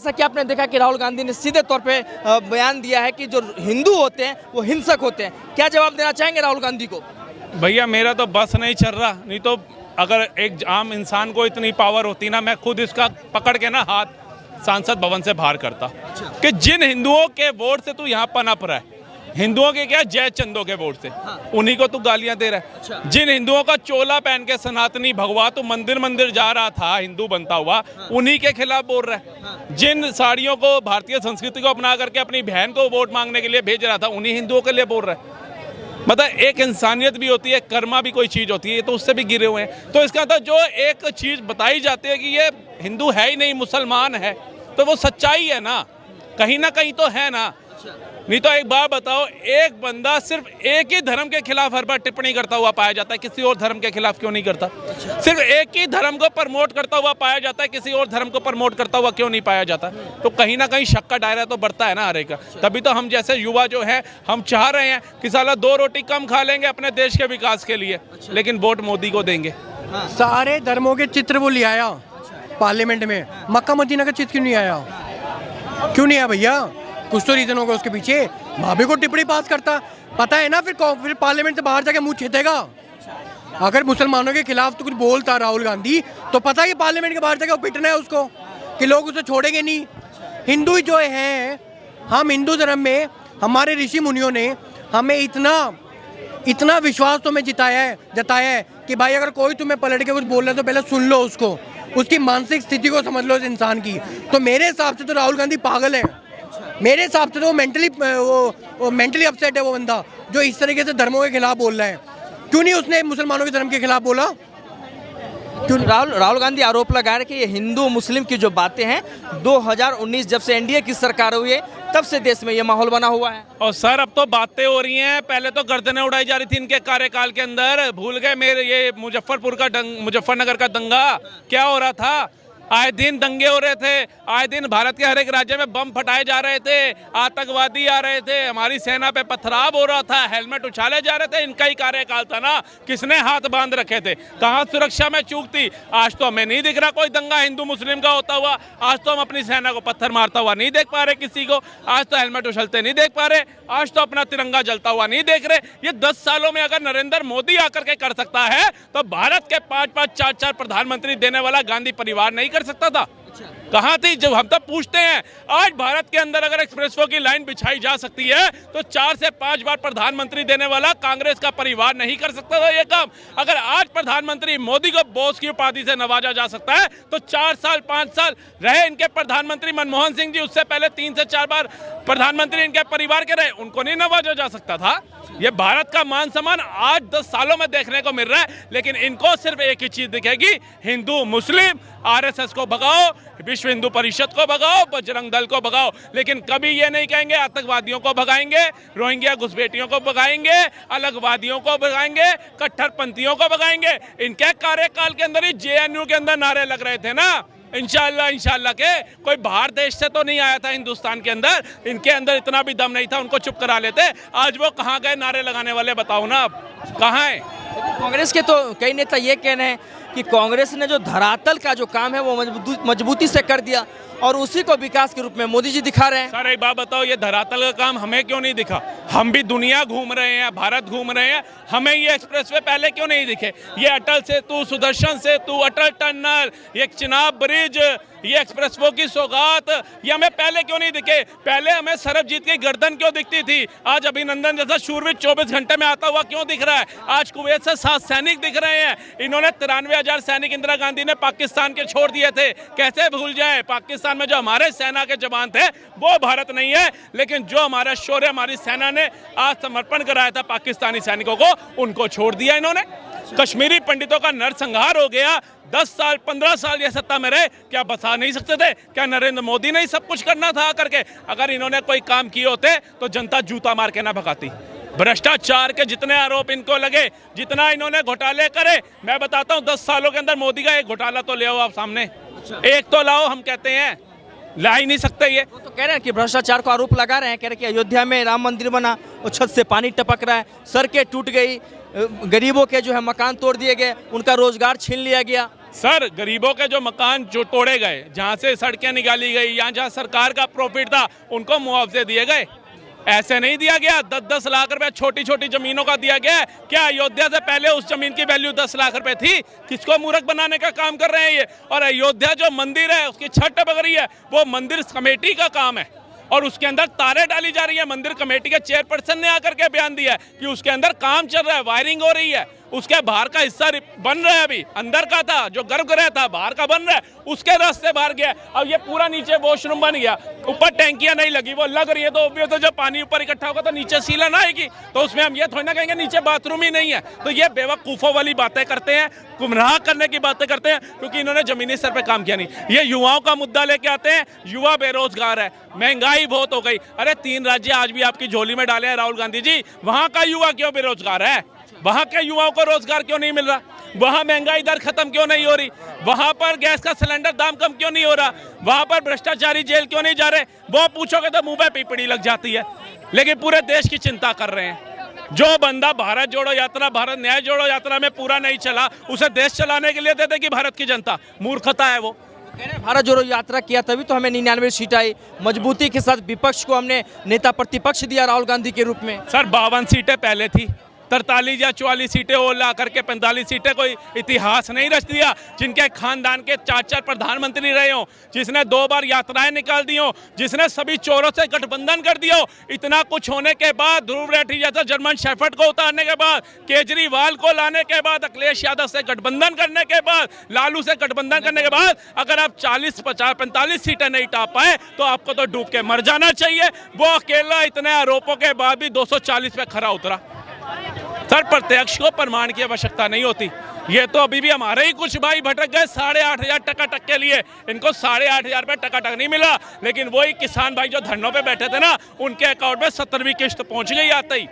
जैसा कि आपने देखा कि राहुल गांधी ने सीधे तौर पे बयान दिया है कि जो हिंदू होते हैं वो हिंसक होते हैं। क्या जवाब देना चाहेंगे राहुल गांधी को? भैया मेरा तो बस नहीं चल रहा, नहीं तो अगर एक आम इंसान को इतनी पावर होती ना, मैं खुद इसका पकड़ के ना हाथ सांसद भवन से बाहर करता। कि जिन हिंदुओं के वोट से तू यहाँ पनप रहा है, हिंदुओं के क्या जय चंदों के वोट से, उन्हीं को तू गालियां दे रहा है। जिन हिंदुओं का चोला पहन के सनातनी भगवा तो मंदिर मंदिर जा रहा था हिंदू बनता हुआ, उन्हीं के खिलाफ बोल रहा है। जिन साड़ियों को भारतीय संस्कृति को अपना करके अपनी बहन को वोट मांगने के लिए भेज रहा था, उन्हीं हिंदुओं के लिए बोल रहा है। मतलब एक इंसानियत भी होती है, कर्मा भी कोई चीज़ होती है, तो उससे भी गिरे हुए हैं। तो इसका मतलब जो एक चीज़ बताई जाती है कि ये हिंदू है ही नहीं मुसलमान है, तो वो सच्चाई है ना कहीं तो है ना। नहीं तो एक बात बताओ, एक बंदा सिर्फ एक ही धर्म के खिलाफ हर बार टिप्पणी करता हुआ पाया जाता है, किसी और धर्म के खिलाफ क्यों नहीं करता? सिर्फ एक ही धर्म को प्रमोट करता हुआ पाया जाता है, किसी और धर्म को प्रमोट करता हुआ क्यों नहीं पाया जाता? तो कहीं ना कहीं शक का दायरा तो बढ़ता है ना हर एक का। तभी तो हम जैसे युवा जो है, हम चाह रहे हैं कि साला 2 रोटी कम खा लेंगे अपने देश के विकास के लिए, लेकिन वोट मोदी को देंगे। सारे धर्मों के चित्र वो ले आया पार्लियामेंट में, मक्का मदीना का चित्र क्यों नहीं आया? क्यों नहीं आया भैया? कुछ तो रीजन होगा उसके पीछे। भाभी को टिप्पणी पास करता, पता है ना, फिर पार्लियामेंट से बाहर जाके मुंह छेदेगा। अगर मुसलमानों के खिलाफ तो कुछ बोलता राहुल गांधी, तो पता है कि पार्लियामेंट के बाहर जाके पिटना है उसको, कि लोग उसे छोड़ेंगे नहीं। हिंदू जो हैं, हम हिंदू धर्म में हमारे ऋषि मुनियों ने हमें इतना विश्वास तो हमें जताया है कि भाई अगर कोई तुम्हें पलट के कुछ बोल रहा है तो पहले सुन लो उसको, उसकी मानसिक स्थिति को समझ लो इस इंसान की। तो मेरे हिसाब से तो राहुल गांधी पागल है। मेरे हिसाब से तो वो मेंटली अपसेट है वो बंदा, जो इस तरीके से धर्मों के खिलाफ बोल रहा है। क्यों नहीं उसने मुसलमानों के धर्म के खिलाफ बोला? क्यों? राहुल गांधी आरोप लगा रहे हैं कि ये हिंदू मुस्लिम की जो बातें हैं, 2019 जब से एनडीए की सरकार हुई है तब से देश में ये माहौल बना हुआ है। और सर अब तो बातें हो रही हैं, पहले तो गर्दनें उड़ाई जा रही थी इनके कार्यकाल के अंदर। भूल गए मेरे ये मुजफ्फरनगर का दंगा क्या हो रहा था? आए दिन दंगे हो रहे थे, आए दिन भारत के हर एक राज्य में बम फटाए जा रहे थे, आतंकवादी आ रहे थे, हमारी सेना पे पथराव हो रहा था, हेलमेट उछाले जा रहे थे। इनका ही कार्यकाल था ना, किसने हाथ बांध रखे थे? कहाँ सुरक्षा में चूक थी? आज तो हमें नहीं दिख रहा कोई दंगा हिंदू मुस्लिम का होता हुआ। आज तो हम अपनी सेना को पत्थर मारता हुआ नहीं देख पा रहे किसी को। आज तो हेलमेट उछलते नहीं देख पा रहे। आज तो अपना तिरंगा जलता हुआ नहीं देख रहे। ये 10 सालों में अगर नरेंद्र मोदी आकर के कर सकता है, तो भारत के 5-5, 4-4 प्रधानमंत्री देने वाला गांधी परिवार नहीं कर सकता था? कहाँ थी? जब हम तब पूछते हैं, आज भारत के अंदर अगर एक्सप्रेसवे की लाइन बिछाई जा सकती है, तो 4 से 5 बार प्रधानमंत्री देने वाला कांग्रेस का परिवार नहीं कर सकता था ये काम। अगर आज प्रधानमंत्री मोदी को बॉस की उपाधि से नवाजा जा सकता है, तो 4 साल 5 साल रहे इनके प्रधानमंत्री मनमोहन सिंह जी, उससे पहले 3 से 4 बार प्रधानमंत्री इनके परिवार के रहे, उनको नहीं नवाजा जा सकता था? ये भारत का मान सम्मान आज 10 सालों में देखने को मिल रहा है। लेकिन इनको सिर्फ एक ही चीज दिखेगी, हिंदू मुस्लिम, आरएसएस को भगाओ, विश्व हिंदू परिषद को भगाओ, बजरंग दल को भगाओ, लेकिन कभी ये नहीं कहेंगे आतंकवादियों को भगाएंगे, रोहिंग्या घुसपैठियों को भगाएंगे, अलगवादियों को भगाएंगे, कट्टरपंथियों को भगाएंगे। इनके कार्यकाल के अंदर ही जेएनयू के अंदर नारे लग रहे थे ना, इंशाल्लाह के। कोई बाहर देश से तो नहीं आया था हिंदुस्तान के अंदर, इनके अंदर इतना भी दम नहीं था, उनको चुप करा लेते। आज वो कहाँ गए नारे लगाने वाले? बताओ ना, अब कहाँ है? कांग्रेस के तो कई नेता ये कह रहे हैं कि कांग्रेस ने जो धरातल का जो काम है वो मजबूती से कर दिया, और उसी को विकास के रूप में मोदी जी दिखा रहे हैं। सर एक बात बताओ, ये धरातल का काम हमें क्यों नहीं दिखा? हम भी दुनिया घूम रहे हैं, भारत घूम रहे हैं, हमें ये एक्सप्रेसवे पहले क्यों नहीं दिखे? ये अटल सेतु, सुदर्शन सेतु, अटल टनल, ये चिनाब ब्रिज, ये एक्सप्रेसवे की सौगात, ये हमें पहले क्यों नहीं दिखे? पहले हमें सरबजीत की गर्दन क्यों दिखती थी? आज अभिनंदन जैसा शूरवीर 24 घंटे में आता हुआ क्यों दिख रहा है? आज कुवैत से 7 सैनिक दिख रहे हैं। इन्होंने 93,000 सैनिक इंदिरा गांधी ने पाकिस्तान के छोड़ दिए थे, कैसे भूल जाए? पाकिस्तान में जो हमारे सेना के जवान थे वो भारत नहीं है, लेकिन जो हमारा शौर्य हमारी सेना ने आज समर्पण कराया था पाकिस्तानी सैनिकों को, उनको छोड़ दिया इन्होंने। कश्मीरी पंडितों का नरसंहार हो गया। 10 साल 15 साल ये सत्ता में रहे, क्या बचा नहीं सकते थे? क्या नरेंद्र मोदी ने ही सब कुछ करना था करके? अगर इन्होंने कोई काम किए होते तो जनता जूता मार के ना भगाती। भ्रष्टाचार के जितने आरोप इनको लगे, जितना इन्होंने घोटाले करे, मैं बताता हूँ 10 सालों के अंदर मोदी का एक घोटाला तो ले आओ आप सामने, एक तो लाओ। हम कहते हैं ला ही नहीं सकते। ये तो कह रहे हैं कि भ्रष्टाचार को आरोप लगा रहे हैं, कह रहे हैं कि अयोध्या में राम मंदिर बना, वो छत से पानी टपक रहा है, सड़कें टूट गई, गरीबों के जो है मकान तोड़ दिए गए, उनका रोजगार छीन लिया गया, सर गरीबों के जो मकान जो तोड़े गए, जहाँ से सड़कें निकाली गई या जहाँ सरकार का प्रॉफिट था, उनको मुआवजे दिए गए। ऐसे नहीं दिया गया। 10-10 लाख रुपए छोटी छोटी जमीनों का दिया गया है। क्या अयोध्या से पहले उस जमीन की वैल्यू 10 लाख रुपए थी? किसको मूर्ख बनाने का काम कर रहे हैं ये। और अयोध्या जो मंदिर है उसकी छत टपक रही है, वो मंदिर कमेटी का काम है और उसके अंदर तारे डाली जा रही है। मंदिर कमेटी के चेयरपर्सन ने आकर के बयान दिया है कि उसके अंदर काम चल रहा है, वायरिंग हो रही है। उसके बाहर का हिस्सा बन रहा है, अभी अंदर का था जो गर्भगृह था बाहर का बन रहा है, उसके रास्ते बाहर गया। अब ये पूरा नीचे वॉशरूम बन गया, ऊपर टैंकियां नहीं लगी, वो लग रही है तो ऑब्वियस है, जब पानी ऊपर इकट्ठा होगा तो नीचे सीलन आएगी, तो उसमें हम ये थोड़ी ना कहेंगे नीचे बाथरूम ही नहीं है। तो ये बेवकूफ़ों वाली बातें करते हैं, गुमराह करने की बातें करते हैं, क्योंकि इन्होंने जमीनी स्तर पे काम किया नहीं। ये युवाओं का मुद्दा लेके आते हैं, युवा बेरोजगार है, महंगाई बहुत हो गई। अरे 3 राज्य आज भी आपकी झोली में डाले हैं राहुल गांधी जी, वहाँ का युवा क्यों बेरोजगार है? वहाँ के युवाओं को रोजगार क्यों नहीं मिल रहा? वहाँ महंगाई दर खत्म क्यों नहीं हो रही? वहाँ पर गैस का सिलेंडर दाम कम क्यों नहीं हो रहा? वहाँ पर भ्रष्टाचारी जेल क्यों नहीं जा रहे? वो पूछोगे तो मुंह पे पीपड़ी लग जाती है। लेकिन पूरे देश की चिंता कर रहे हैं। जो बंदा भारत जोड़ो यात्रा, भारत न्याय जोड़ो यात्रा में पूरा नहीं चला, उसे देश चलाने के लिए दे देगी भारत की जनता। मूर्खता है वो। भारत जोड़ो यात्रा किया तभी तो हमें 99 सीट आई। मजबूती के साथ विपक्ष को हमने नेता प्रतिपक्ष दिया राहुल गांधी के रूप में। सर 52 सीटें पहले थी, 43 या 44 सीटें और ला करके 45 सीटें कोई इतिहास नहीं रच दिया। जिनके खानदान के 4-4 प्रधानमंत्री रहे हो, जिसने 2 बार यात्राएं निकाल दी हो, जिसने सभी चोरों से गठबंधन कर दिया हो, इतना कुछ होने के बाद, ध्रुव रेड्डी जैसा जर्मन शेफर्ड को उतारने के बाद, केजरीवाल को लाने के बाद, अखिलेश यादव से गठबंधन करने के बाद, लालू से गठबंधन करने के बाद, अगर आप 40, 50, 45 सीटें नहीं टाप पाए तो आपको तो डूब के मर जाना चाहिए। वो अकेला इतने आरोपों के बाद भी 240 पे खरा उतरा। सर प्रत्यक्ष को प्रमाण की आवश्यकता नहीं होती। ये तो अभी भी हमारे ही कुछ भाई भटक गए 8,500 टकाटक के लिए। इनको 8,500 रुपये टकाटक नहीं मिला, लेकिन वही किसान भाई जो धरनों पे बैठे थे ना, उनके अकाउंट में 17वीं किस्त पहुंच गई आते ही।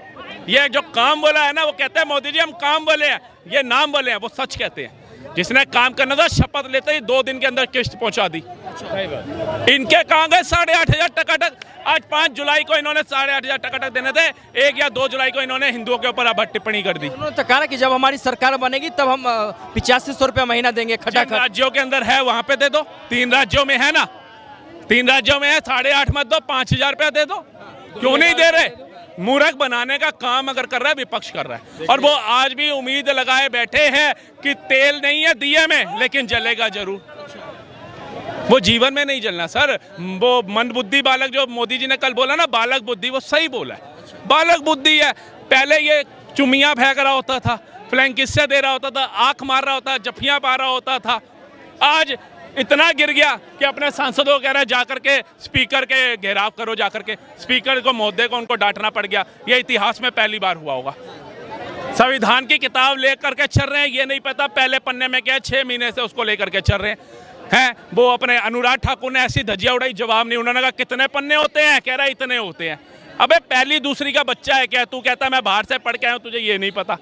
ये जो काम बोला है ना, वो कहते हैं मोदी जी हम काम बोले हैं, ये नाम बोले हैं, वो सच कहते हैं। जिसने काम करना था शपथ लेते ही 2 दिन के अंदर किस्त पहुंचा दी। इनके कहाँ गए 8,500 टकाटक? आज 5 जुलाई को इन्होंने 8,500 टकाटक देने थे, 1 या 2 जुलाई को इन्होंने हिंदुओं के ऊपर अब टिप्पणी कर दी। उन्होंने तो कहा कि जब हमारी सरकार बनेगी तब हम 8500 रुपये महीना देंगे खटाखट। राज्यों के अंदर है वहां पे दे दो। 3 राज्यों में है ना, 3 राज्यों में है, 8,500 मत दो, 5,000 रुपया दे दो। क्यों नहीं दे रहे? मूर्ख बनाने का काम अगर कर रहा है विपक्ष कर रहा है। और वो आज भी उम्मीद लगाए बैठे हैं कि तेल नहीं है दिए में, लेकिन जलेगा जरूर। वो जीवन में नहीं जलना सर। वो मंदबुद्धि बालक जो मोदी जी ने कल बोला ना, बालक बुद्धि, वो सही बोला है। बालक बुद्धि है। पहले ये चुमियां फेंक रहा होता था, फ्लैंक किस्से दे रहा होता था, आंख मार रहा होता, जफियां पा रहा होता था। आज इतना गिर गया कि अपने सांसदों कह रहा है जाकर के स्पीकर के घेराव करो, जाकर के स्पीकर को, महोदय को उनको डांटना पड़ गया। ये इतिहास में पहली बार हुआ होगा। संविधान की किताब लेकर के चल रहे हैं, ये नहीं पता पहले पन्ने में क्या है, 6 महीने से उसको लेकर के चल रहे हैं। वो अपने अनुराग ठाकुर ने ऐसी धज्जियां उड़ाई, जवाब नहीं। उन्होंने कहा कितने पन्ने होते हैं? कह रहा है इतने होते हैं। अबे पहली दूसरी का बच्चा है क्या? तू कहता मैं बाहर से पढ़ के आया हूं, तुझे ये नहीं पता?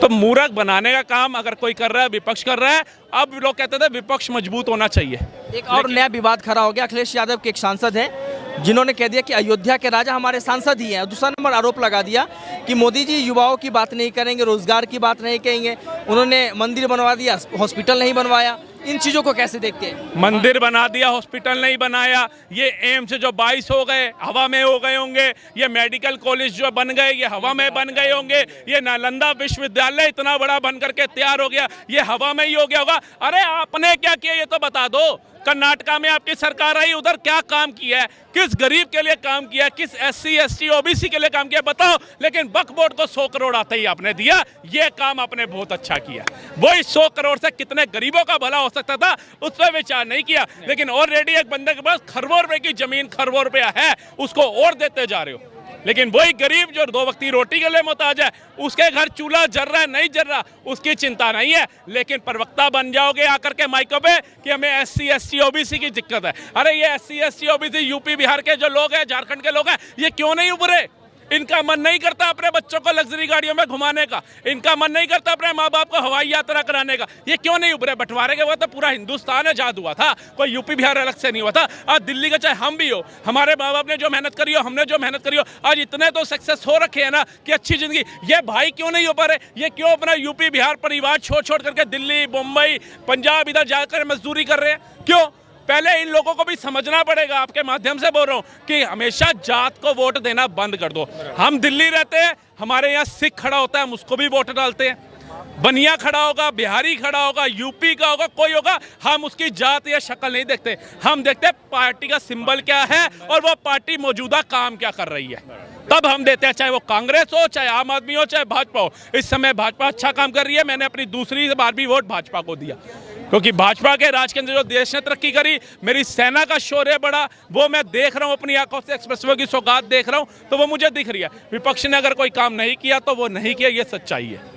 तो मूर्ख बनाने का काम अगर कोई कर रहा है, विपक्ष कर रहा है। अब लोग कहते थे विपक्ष मजबूत होना चाहिए। एक और नया विवाद खड़ा हो गया। अखिलेश यादव के एक सांसद हैं जिन्होंने कह दिया कि अयोध्या के राजा हमारे सांसद ही हैं। दूसरा नंबर आरोप लगा दिया कि मोदी जी युवाओं की बात नहीं करेंगे, रोजगार की बात नहीं कहेंगे। उन्होंने मंदिर बनवा दिया, हॉस्पिटल नहीं बनवाया। इन चीज़ों को कैसे देखते हैं? मंदिर बना दिया, हॉस्पिटल नहीं बनाया। ये एम्स जो 22 हो गए, हवा में हो गए होंगे। ये मेडिकल कॉलेज जो बन गए, ये हवा में बन गए होंगे। ये नालंदा विश्वविद्यालय इतना बड़ा बन करके तैयार हो गया, ये हवा में ही हो गया होगा। अरे आपने क्या किया ये तो बता दो। कर्नाटका में आपकी सरकार आई, उधर क्या काम किया है? किस गरीब के लिए काम किया है? किस SC ST OBC के लिए काम किया बताओ। लेकिन वक्फ बोर्ड को 100 करोड़ आते ही आपने दिया। ये काम आपने बहुत अच्छा किया। वही 100 करोड़ से कितने गरीबों का भला हो सकता था, उस पर विचार नहीं किया। लेकिन ऑलरेडी एक बंदे के पास खरबों रुपए की जमीन, खरबों रुपया है, उसको और देते जा रहे हो। लेकिन वही गरीब जो 2 वक्त की रोटी के लिए मोहताज है, उसके घर चूल्हा जल रहा है नहीं जल रहा, उसकी चिंता नहीं है। लेकिन प्रवक्ता बन जाओगे आकर के माइकों पे कि हमें SC ST OBC की दिक्कत है। अरे ये SC ST OBC UP Bihar के जो लोग हैं, झारखंड के लोग हैं, ये क्यों नहीं उभरे? इनका मन नहीं करता अपने बच्चों को लग्जरी गाड़ियों में घुमाने का, इनका मन नहीं करता अपने माँ बाप को हवाई यात्रा कराने का। ये क्यों नहीं उभरे? बंटवारे के बाद तो पूरा हिंदुस्तान आजाद हुआ था, कोई यूपी बिहार अलग से नहीं हुआ था। आज दिल्ली का चाहे हम भी हो, हमारे माँ बाप ने जो मेहनत करी हो, हमने जो मेहनत करी हो, आज इतने तो सक्सेस हो रखे हैं ना कि अच्छी जिंदगी। ये भाई क्यों नहीं हो पा रहे? ये क्यों अपना यूपी बिहार परिवार छोड़ छोड़ करके दिल्ली, मुंबई, पंजाब इधर जाकर मजदूरी कर रहे हैं? क्यों? पहले इन लोगों को भी समझना पड़ेगा। आपके माध्यम से बोल रहा हूं कि हमेशा जात को वोट देना बंद कर दो। हम दिल्ली रहते हैं, हमारे यहाँ सिख खड़ा होता है, हम उसको भी वोट डालते हैं। बनिया खड़ा होगा, बिहारी खड़ा होगा, यूपी का होगा, कोई होगा, हम उसकी जात या शक्ल नहीं देखते। हम देखते हैं पार्टी का सिंबल क्या है और वो पार्टी मौजूदा काम क्या कर रही है, तब हम देते हैं। चाहे वो कांग्रेस हो, चाहे आम आदमी हो, चाहे भाजपा हो। इस समय भाजपा अच्छा काम कर रही है। मैंने अपनी दूसरी बार भी वोट भाजपा को दिया, क्योंकि भाजपा के राज के अंदर जो देश ने तरक्की करी, मेरी सेना का शौर्य बढ़ा, वो मैं देख रहा हूँ अपनी आंखों से। एक्सप्रेसवे की सौगात देख रहा हूँ, तो वो मुझे दिख रही है। विपक्ष ने अगर कोई काम नहीं किया तो वो नहीं किया, ये सच्चाई है।